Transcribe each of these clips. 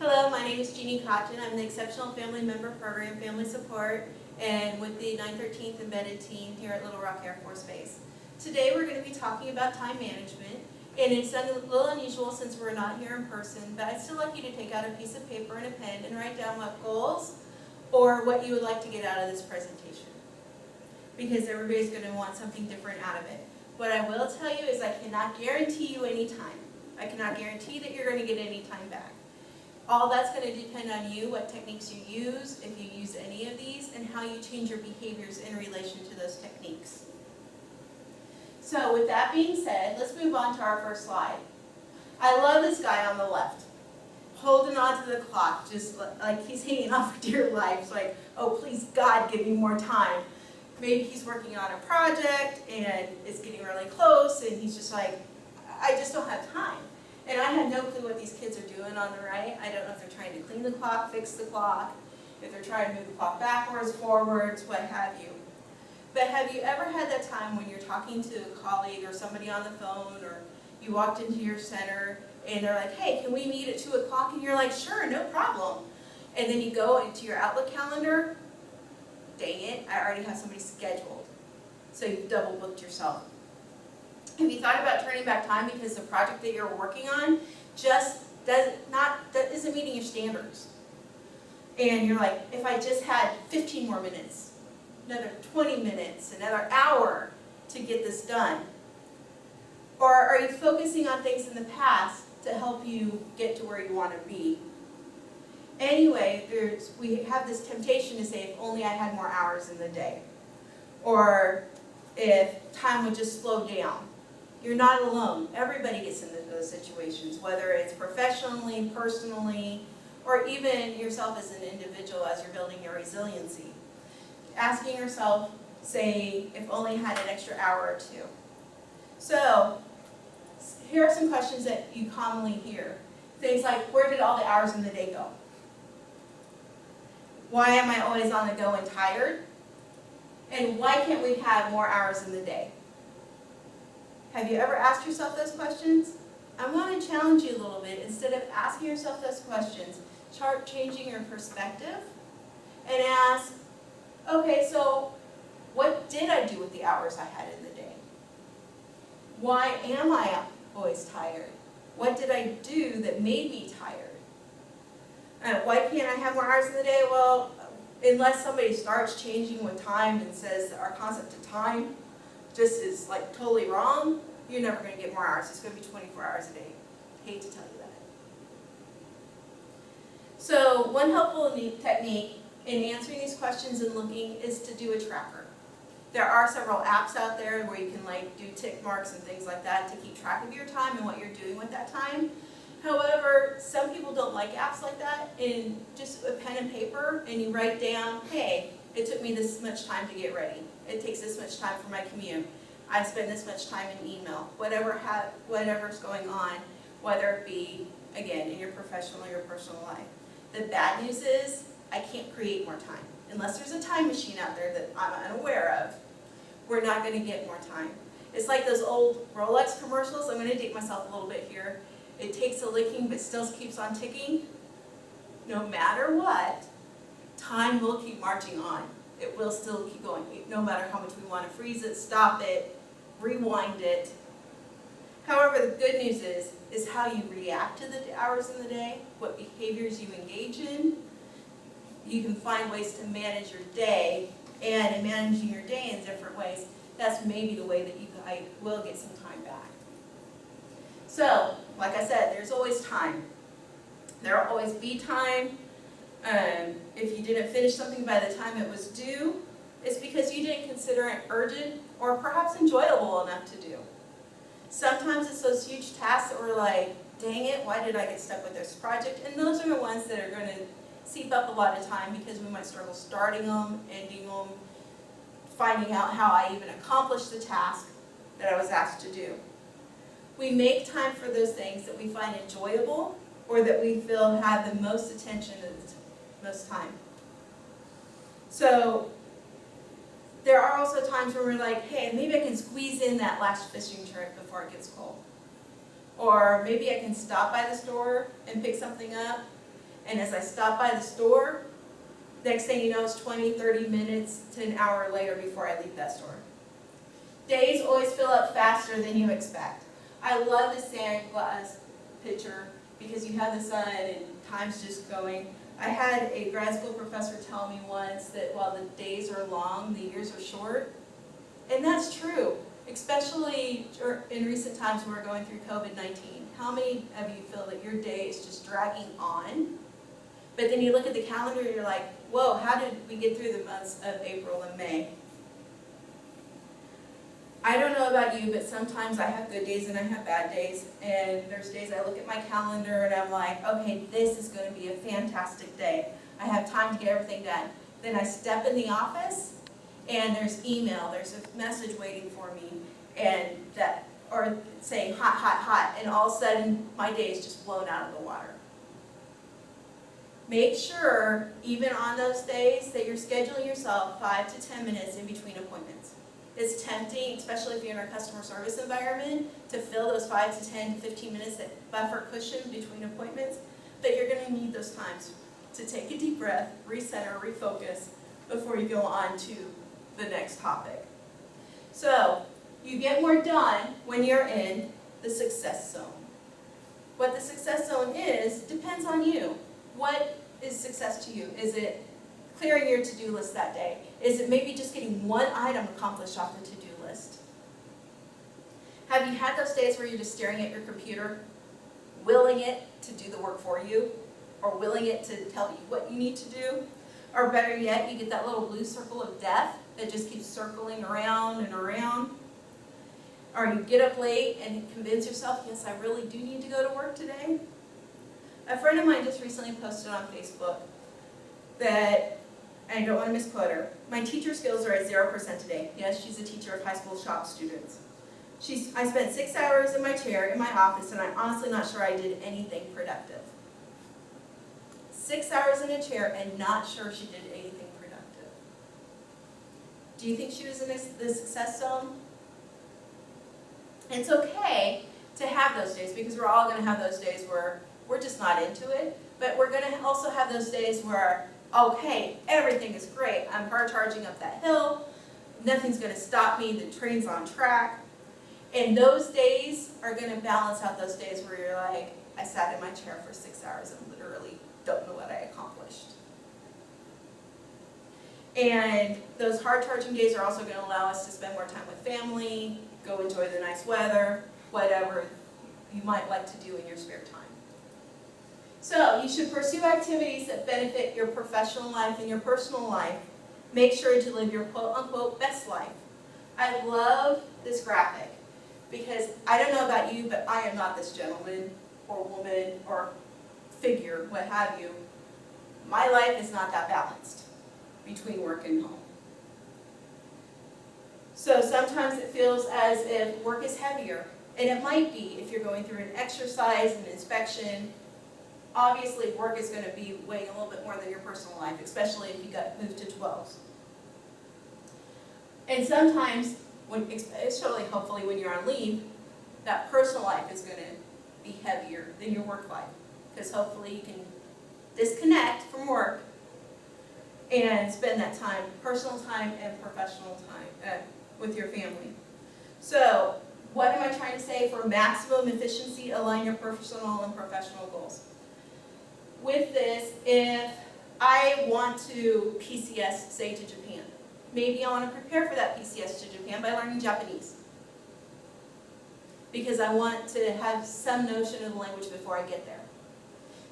Hello, my name is Jeannie Cotton. I'm the Exceptional Family Member Program Family Support and with the 913th Embedded Team here at Little Rock Air Force Base. Today we're going to be talking about time management, and it's a little unusual since we're not here in person, but I'd still like you to take out a piece of paper and a pen and write down what goals or what you would like to get out of this presentation, because everybody's going to want something different out of it. What I will tell you is I cannot guarantee you any time. I cannot guarantee that you're going to get any time back. All that's going to depend on you, what techniques you use, if you use any of these, and how you change your behaviors in relation to those techniques. So with that being said, let's move on to our first slide. I love this guy on the left, holding on to the clock, just like he's hanging on for dear life. It's like, oh, please, God, give me more time. Maybe he's working on a project, and it's getting really close, and he's just like, I just don't have time. And I have no clue what these kids are doing on the right. I don't know if they're trying to clean the clock, fix the clock, if they're trying to move the clock backwards, forwards, what have you. But have you ever had that time when you're talking to a colleague or somebody on the phone, or you walked into your center and they're like, hey, can we meet at 2 o'clock? And you're like, sure, no problem. And then you go into your Outlook calendar, dang it, I already have somebody scheduled. So you've double booked yourself. Have you thought about turning back time because the project that you're working on just isn't meeting your standards? And you're like, if I just had 15 more minutes, another 20 minutes, another hour to get this done? Or are you focusing on things in the past to help you get to where you want to be? Anyway, we have this temptation to say, if only I had more hours in the day. Or if time would just slow down. You're not alone. Everybody gets into those situations, whether it's professionally, personally, or even yourself as an individual as you're building your resiliency. Asking yourself, say, if only I had an extra hour or two. So, here are some questions that you commonly hear. Things like, where did all the hours in the day go? Why am I always on the go and tired? And why can't we have more hours in the day? Have you ever asked yourself those questions? I want to challenge you a little bit. Instead of asking yourself those questions, start changing your perspective and ask, okay, so what did I do with the hours I had in the day? Why am I always tired? What did I do that made me tired? Why can't I have more hours in the day? Well, unless somebody starts changing with time and says our concept of time just is like totally wrong, you're never going to get more hours. It's going to be 24 hours a day. Hate to tell you that. So one helpful technique in answering these questions and looking is to do a tracker. There are several apps out there where you can do tick marks and things like that to keep track of your time and what you're doing with that time. However, some people don't like apps like that, and just a pen and paper, and you write down, hey, it took me this much time to get ready. It takes this much time for my commute. I spend this much time in email. Whatever's going on, whether it be, again, in your professional or your personal life. The bad news is, I can't create more time. Unless there's a time machine out there that I'm unaware of, we're not going to get more time. It's like those old Rolex commercials. I'm going to date myself a little bit here. It takes a licking but still keeps on ticking. No matter what, time will keep marching on. It will still keep going, no matter how much we want to freeze it, stop it, rewind it. However, the good news is how you react to the hours in the day, what behaviors you engage in. You can find ways to manage your day, and in managing your day in different ways, that's maybe the way that you will get some time back. So, like I said, there's always time. There will always be time. If you didn't finish something by the time it was due, it's because you didn't consider it urgent or perhaps enjoyable enough to do. Sometimes it's those huge tasks that we're like, dang it, why did I get stuck with this project? And those are the ones that are going to seep up a lot of time because we might struggle starting them, ending them, finding out how I even accomplished the task that I was asked to do. We make time for those things that we find enjoyable or that we feel have the most attention and most time. So there are also times where we're like, hey, maybe I can squeeze in that last fishing trip before it gets cold. Or maybe I can stop by the store and pick something up. And as I stop by the store, next thing you know, it's 20, 30 minutes to an hour later before I leave that store. Days always fill up faster than you expect. I love the sand glass picture because you have the sun and time's just going. I had a grad school professor tell me once that while the days are long, the years are short. And that's true, especially in recent times when we're going through COVID-19. How many of you feel that your day is just dragging on? But then you look at the calendar and you're like, whoa, how did we get through the months of April and May? I don't know about you, but sometimes I have good days and I have bad days. And there's days I look at my calendar and I'm like, okay, this is going to be a fantastic day. I have time to get everything done. Then I step in the office and there's email, there's a message waiting for me, and or saying hot, hot, hot, and all of a sudden my day is just blown out of the water. Make sure, even on those days, that you're scheduling yourself 5 to 10 minutes in between appointments. It's tempting, especially if you're in a customer service environment, to fill those 5 to 10 to 15 minutes, that buffer cushion between appointments, but you're going to need those times to take a deep breath, reset or refocus before you go on to the next topic. So, you get more done when you're in the success zone. What the success zone is depends on you. What is success to you? Is it clearing your to-do list that day? Is it maybe just getting one item accomplished off the to-do list? Have you had those days where you're just staring at your computer, willing it to do the work for you, or willing it to tell you what you need to do? Or better yet, you get that little blue circle of death that just keeps circling around and around? Or you get up late and convince yourself, yes, I really do need to go to work today? A friend of mine just recently posted on Facebook that, and I don't want to misquote her, my teacher skills are at 0% today. Yes, she's a teacher of high school shop students. I spent 6 hours in my chair in my office, and I'm honestly not sure I did anything productive. 6 hours in a chair and not sure she did anything productive. Do you think she was in the success zone? It's okay to have those days, because we're all going to have those days where we're just not into it, but we're going to also have those days where, okay, everything is great. I'm hard charging up that hill. Nothing's going to stop me. The train's on track. And those days are going to balance out those days where you're like, I sat in my chair for 6 hours and literally don't know what I accomplished. And those hard charging days are also going to allow us to spend more time with family, go enjoy the nice weather, whatever you might like to do in your spare time. So you should pursue activities that benefit your professional life and your personal life. Make sure to live your quote-unquote best life. I love this graphic because I don't know about you, but I am not this gentleman or woman or figure, what have you. My life is not that balanced between work and home. So sometimes it feels as if work is heavier, and it might be if you're going through an exercise, an inspection. Obviously, work is going to be weighing a little bit more than your personal life, especially if you got moved to 12s. And sometimes, especially hopefully when you're on leave, that personal life is going to be heavier than your work life, because hopefully you can disconnect from work and spend that time, personal time and professional time, with your family. So, what am I trying to say? For maximum efficiency, align your personal and professional goals. With this, if I want to PCS, say, to Japan, maybe I want to prepare for that PCS to Japan by learning Japanese, because I want to have some notion of the language before I get there.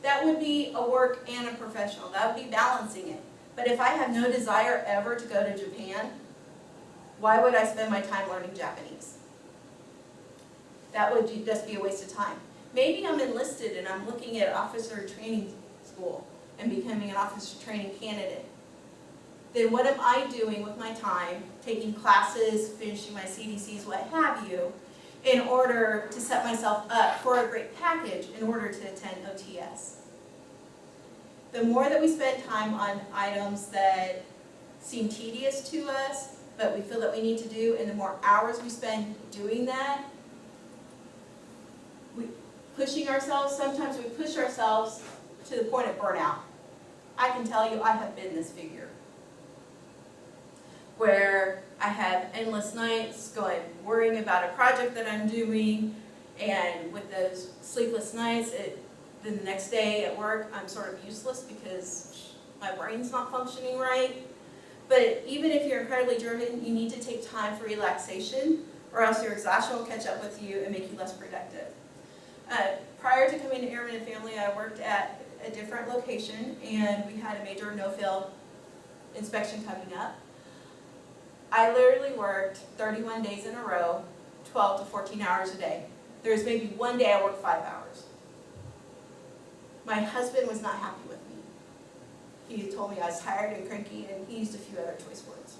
That would be a work and a professional. That would be balancing it. But if I have no desire ever to go to Japan, why would I spend my time learning Japanese? That would just be a waste of time. Maybe I'm enlisted and I'm looking at officer training school and becoming an officer training candidate. Then what am I doing with my time, taking classes, finishing my CDCs, what have you, in order to set myself up for a great package in order to attend OTS? The more that we spend time on items that seem tedious to us, but we feel that we need to do, and the more hours we spend doing that, pushing ourselves, sometimes we push ourselves to the point of burnout. I can tell you I have been this figure, where I have endless nights worrying about a project that I'm doing, and with those sleepless nights, then the next day at work, I'm sort of useless because my brain's not functioning right. But even if you're incredibly driven, you need to take time for relaxation, or else your exhaustion will catch up with you and make you less productive. Prior to coming to Airman and Family, I worked at a different location, and we had a major no-fail inspection coming up. I literally worked 31 days in a row, 12 to 14 hours a day. There was maybe one day I worked 5 hours. My husband was not happy with me. He told me I was tired and cranky, and he used a few other choice words.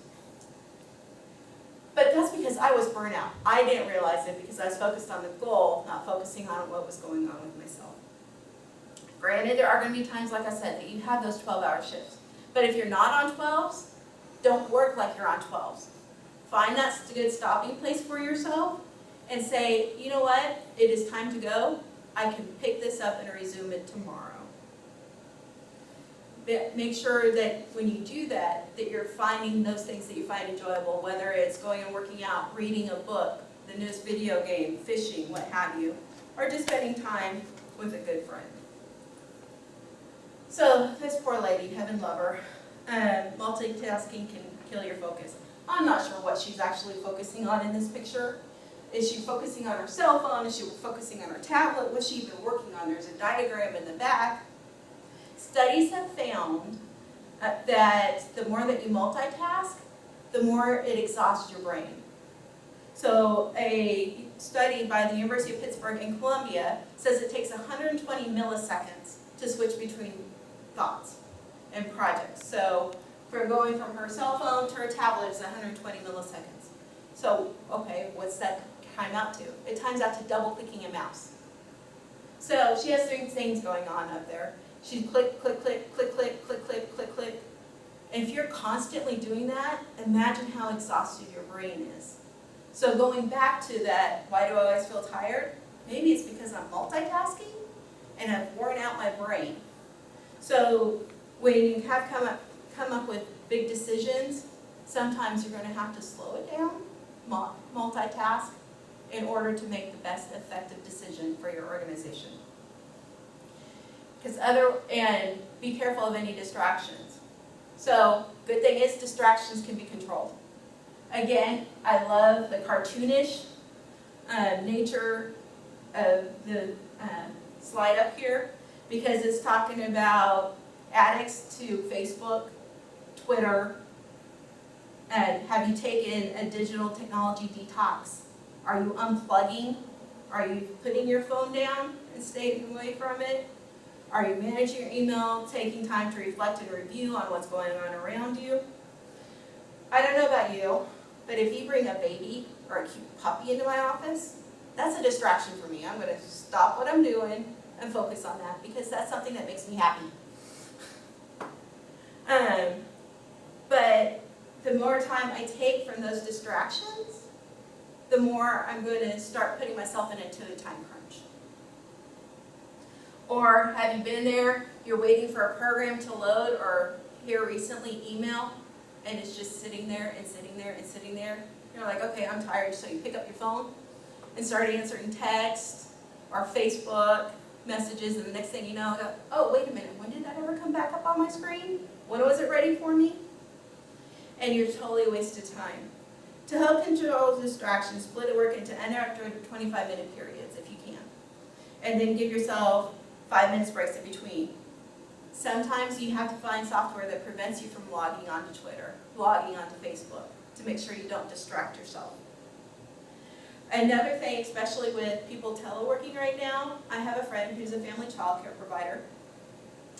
But that's because I was burnt out. I didn't realize it because I was focused on the goal, not focusing on what was going on with myself. Granted, there are going to be times, like I said, that you have those 12-hour shifts. But if you're not on 12s, don't work like you're on 12s. Find that good stopping place for yourself and say, you know what, it is time to go. I can pick this up and resume it tomorrow. Make sure that when you do that, that you're finding those things that you find enjoyable, whether it's going and working out, reading a book, the newest video game, fishing, what have you, or just spending time with a good friend. So this poor lady, heaven love her, multitasking can kill your focus. I'm not sure what she's actually focusing on in this picture. Is she focusing on her cell phone? Is she focusing on her tablet? What's she even working on? There's a diagram in the back. Studies have found that the more that you multitask, the more it exhausts your brain. So a study by the University of Pittsburgh and Columbia says it takes 120 milliseconds to switch between thoughts and projects. So for going from her cell phone to her tablet is 120 milliseconds. So, okay, what's that time out to? It times out to double clicking a mouse. So she has 3 things going on up there. She click, click, click, click, click, click, click, click, click. And if you're constantly doing that, imagine how exhausted your brain is. So going back to that, why do I always feel tired? Maybe it's because I'm multitasking and I've worn out my brain. So when you have come up with big decisions, sometimes you're going to have to slow it down, multitask, in order to make the best effective decision for your organization. And be careful of any distractions. So good thing is distractions can be controlled. Again, I love the cartoonish nature of the slide up here, because it's talking about addicts to Facebook, Twitter, and have you taken a digital technology detox? Are you unplugging? Are you putting your phone down and staying away from it? Are you managing your email, taking time to reflect and review on what's going on around you? I don't know about you, but if you bring a baby or a cute puppy into my office, that's a distraction for me. I'm going to stop what I'm doing and focus on that, because that's something that makes me happy. But the more time I take from those distractions, the more I'm going to start putting myself into a time crunch. Or have you been there, you're waiting for a program to load, or here recently email, and it's just sitting there and sitting there and sitting there. You're like, okay, I'm tired, so you pick up your phone and start answering text or Facebook messages, and the next thing you know, oh, wait a minute, when did that ever come back up on my screen? When was it ready for me? And you're totally wasted time. To help control distractions, split the work into under 25-minute periods if you can. And then give yourself 5 minutes breaks in between. Sometimes you have to find software that prevents you from logging onto Twitter, logging onto Facebook, to make sure you don't distract yourself. Another thing, especially with people teleworking right now, I have a friend who's a family child care provider,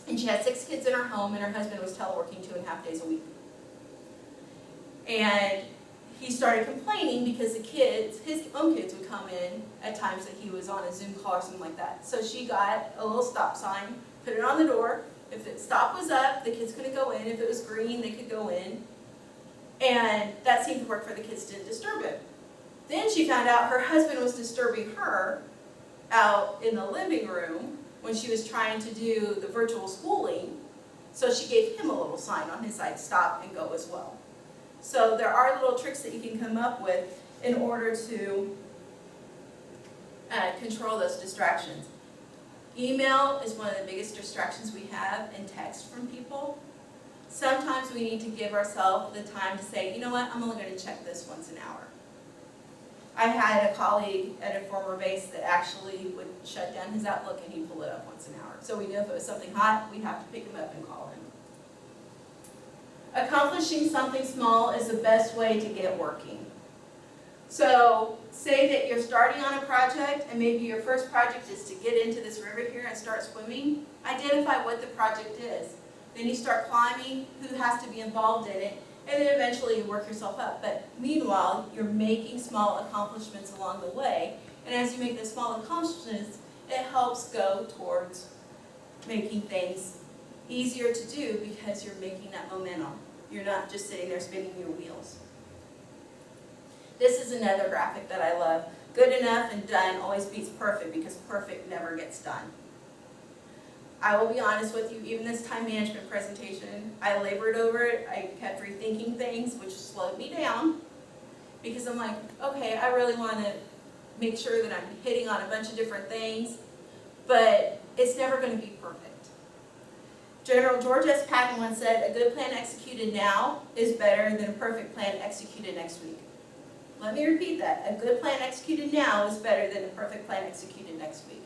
and she had 6 kids in her home, and her husband was teleworking 2.5 days a week. And he started complaining because the kids, his own kids, would come in at times that he was on a Zoom call or something like that. So she got a little stop sign, put it on the door. If the stop was up, the kids couldn't go in. If it was green, they could go in. And that seemed to work for the kids, didn't disturb it. Then she found out her husband was disturbing her out in the living room when she was trying to do the virtual schooling. So she gave him a little sign on his side, stop and go as well. So there are little tricks that you can come up with in order to control those distractions. Email is one of the biggest distractions we have, and text from people. Sometimes we need to give ourselves the time to say, you know what, I'm only going to check this once an hour. I had a colleague at a former base that actually would shut down his Outlook and he'd pull it up once an hour. So we knew if it was something hot, we'd have to pick him up and call him. Accomplishing something small is the best way to get working. So say that you're starting on a project and maybe your first project is to get into this river here and start swimming. Identify what the project is. Then you start climbing, who has to be involved in it, and then eventually you work yourself up. But meanwhile, you're making small accomplishments along the way, and as you make the small accomplishments, it helps go towards making things easier to do because you're making that momentum. You're not just sitting there spinning your wheels. This is another graphic that I love. Good enough and done always beats perfect because perfect never gets done. I will be honest with you, even this time management presentation, I labored over it. I kept rethinking things, which slowed me down because I'm like, okay, I really want to make sure that I'm hitting on a bunch of different things, but it's never going to be perfect. General George S. Patton once said, a good plan executed now is better than a perfect plan executed next week. Let me repeat that. A good plan executed now is better than a perfect plan executed next week.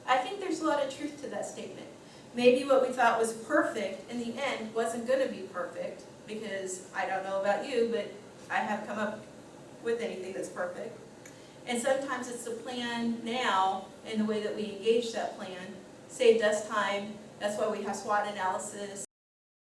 I think there's a lot of truth to that statement. Maybe what we thought was perfect in the end wasn't going to be perfect because I don't know about you, but I haven't come up with anything that's perfect. And sometimes it's the plan now and the way that we engage that plan saved us time. That's why we have SWOT analysis.